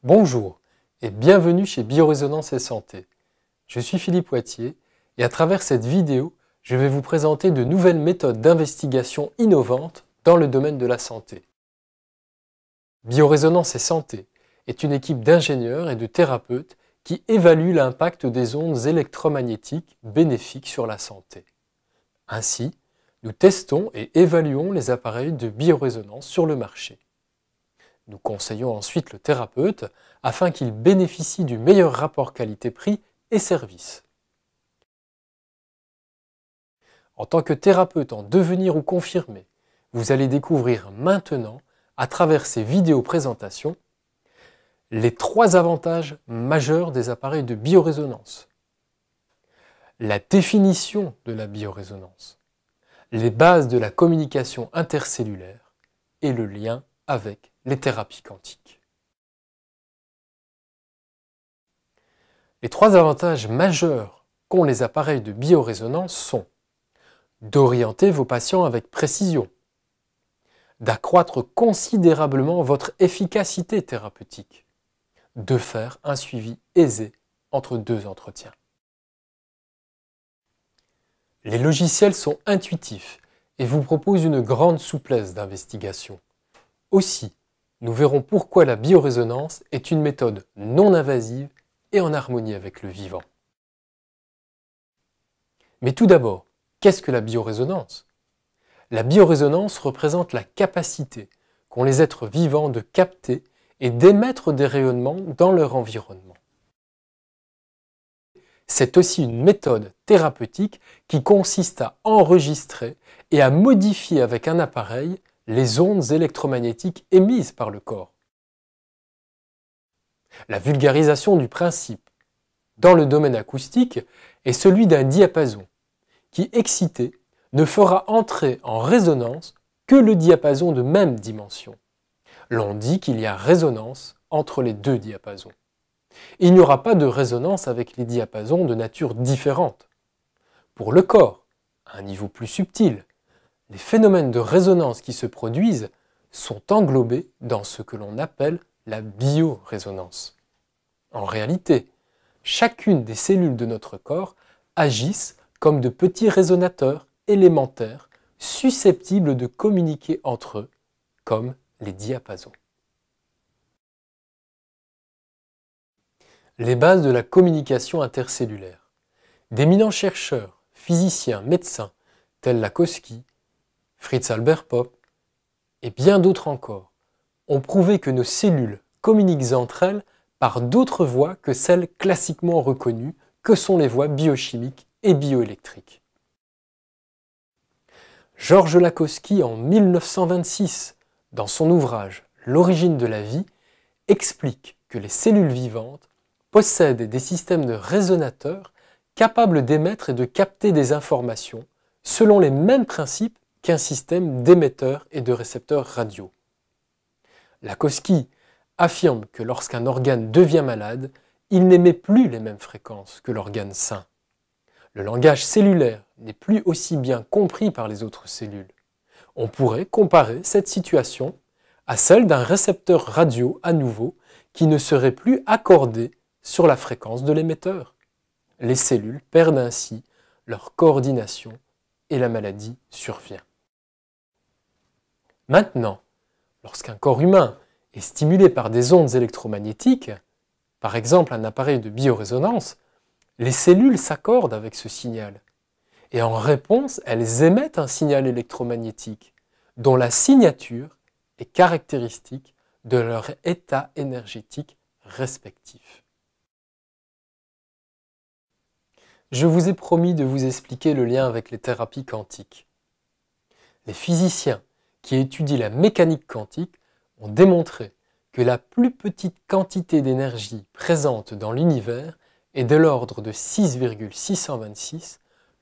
Bonjour et bienvenue chez Biorésonance et Santé. Je suis Philippe Poitier et à travers cette vidéo, je vais vous présenter de nouvelles méthodes d'investigation innovantes dans le domaine de la santé. Biorésonance et Santé est une équipe d'ingénieurs et de thérapeutes qui évalue l'impact des ondes électromagnétiques bénéfiques sur la santé. Ainsi, nous testons et évaluons les appareils de biorésonance sur le marché. Nous conseillons ensuite le thérapeute afin qu'il bénéficie du meilleur rapport qualité-prix et service. En tant que thérapeute en devenir ou confirmé, vous allez découvrir maintenant, à travers ces vidéos présentations, les 3 avantages majeurs des appareils de biorésonance. La définition de la biorésonance, les bases de la communication intercellulaire et le lien avec les thérapies quantiques. Les 3 avantages majeurs qu'ont les appareils de biorésonance sont d'orienter vos patients avec précision, d'accroître considérablement votre efficacité thérapeutique, de faire un suivi aisé entre 2 entretiens. Les logiciels sont intuitifs et vous proposent une grande souplesse d'investigation. Aussi, nous verrons pourquoi la biorésonance est une méthode non invasive et en harmonie avec le vivant. Mais tout d'abord, qu'est-ce que la biorésonance ? La biorésonance représente la capacité qu'ont les êtres vivants de capter et d'émettre des rayonnements dans leur environnement. C'est aussi une méthode thérapeutique qui consiste à enregistrer et à modifier avec un appareil les ondes électromagnétiques émises par le corps. La vulgarisation du principe dans le domaine acoustique est celui d'un diapason qui, excité, ne fera entrer en résonance que le diapason de même dimension. L'on dit qu'il y a résonance entre les 2 diapasons. Il n'y aura pas de résonance avec les diapasons de nature différente. Pour le corps, à un niveau plus subtil, les phénomènes de résonance qui se produisent sont englobés dans ce que l'on appelle la biorésonance. En réalité, chacune des cellules de notre corps agissent comme de petits résonateurs élémentaires susceptibles de communiquer entre eux, comme les diapasons. Les bases de la communication intercellulaire. D'éminents chercheurs, physiciens, médecins, tels Lakowski, Fritz Albert Popp et bien d'autres encore, ont prouvé que nos cellules communiquent entre elles par d'autres voies que celles classiquement reconnues, que sont les voies biochimiques et bioélectriques. Georges Lakowski, en 1926, dans son ouvrage « L'origine de la vie », explique que les cellules vivantes possèdent des systèmes de résonateurs capables d'émettre et de capter des informations selon les mêmes principes qu'un système d'émetteurs et de récepteurs radio. Lakowski affirme que lorsqu'un organe devient malade, il n'émet plus les mêmes fréquences que l'organe sain. Le langage cellulaire n'est plus aussi bien compris par les autres cellules. On pourrait comparer cette situation à celle d'un récepteur radio à nouveau qui ne serait plus accordé sur la fréquence de l'émetteur. Les cellules perdent ainsi leur coordination et la maladie survient. Maintenant, lorsqu'un corps humain est stimulé par des ondes électromagnétiques, par exemple un appareil de biorésonance, les cellules s'accordent avec ce signal. Et en réponse, elles émettent un signal électromagnétique dont la signature est caractéristique de leur état énergétique respectif. Je vous ai promis de vous expliquer le lien avec les thérapies quantiques. Les physiciens qui étudient la mécanique quantique ont démontré que la plus petite quantité d'énergie présente dans l'univers est de l'ordre de 6,626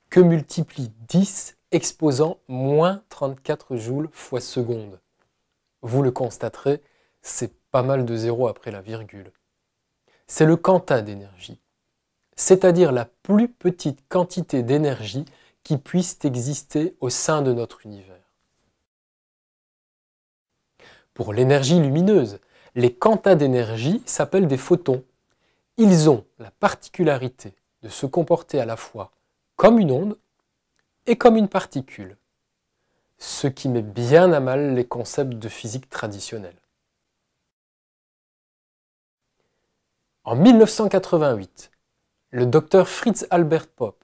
que multiplie 10 exposant moins 34 joules fois seconde. Vous le constaterez, c'est pas mal de zéros après la virgule. C'est le quanta d'énergie, c'est-à-dire la plus petite quantité d'énergie qui puisse exister au sein de notre univers. Pour l'énergie lumineuse, les quantas d'énergie s'appellent des photons. Ils ont la particularité de se comporter à la fois comme une onde et comme une particule, ce qui met bien à mal les concepts de physique traditionnelle. En 1988, le docteur Fritz Albert Popp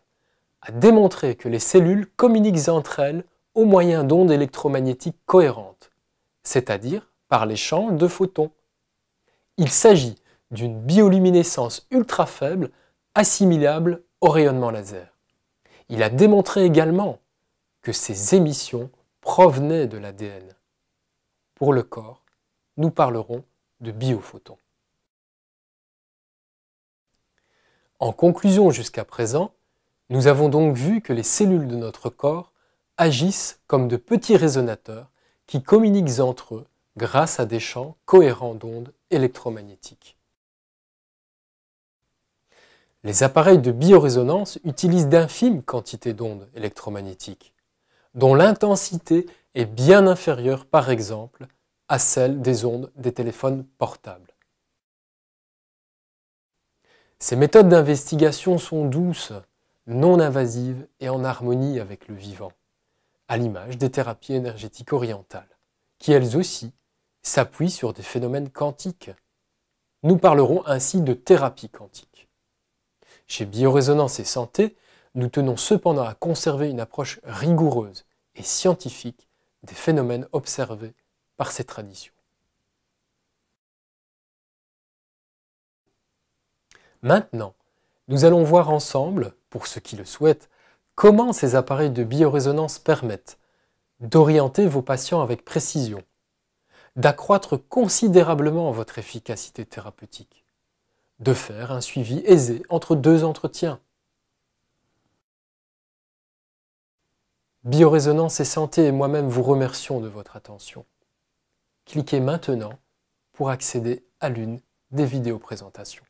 a démontré que les cellules communiquent entre elles au moyen d'ondes électromagnétiques cohérentes, c'est-à-dire par l'échange de photons. Il s'agit d'une bioluminescence ultra faible assimilable au rayonnement laser. Il a démontré également que ces émissions provenaient de l'ADN. Pour le corps, nous parlerons de biophotons. En conclusion jusqu'à présent, nous avons donc vu que les cellules de notre corps agissent comme de petits résonateurs qui communiquent entre eux grâce à des champs cohérents d'ondes électromagnétiques. Les appareils de biorésonance utilisent d'infimes quantités d'ondes électromagnétiques, dont l'intensité est bien inférieure par exemple à celle des ondes des téléphones portables. Ces méthodes d'investigation sont douces, non invasives et en harmonie avec le vivant, à l'image des thérapies énergétiques orientales, qui elles aussi s'appuient sur des phénomènes quantiques. Nous parlerons ainsi de thérapie quantique. Chez Biorésonance et Santé, nous tenons cependant à conserver une approche rigoureuse et scientifique des phénomènes observés par ces traditions. Maintenant, nous allons voir ensemble, pour ceux qui le souhaitent, comment ces appareils de biorésonance permettent d'orienter vos patients avec précision, d'accroître considérablement votre efficacité thérapeutique, de faire un suivi aisé entre deux entretiens. Biorésonance et Santé et moi-même vous remercions de votre attention. Cliquez maintenant pour accéder à l'une des vidéos présentations.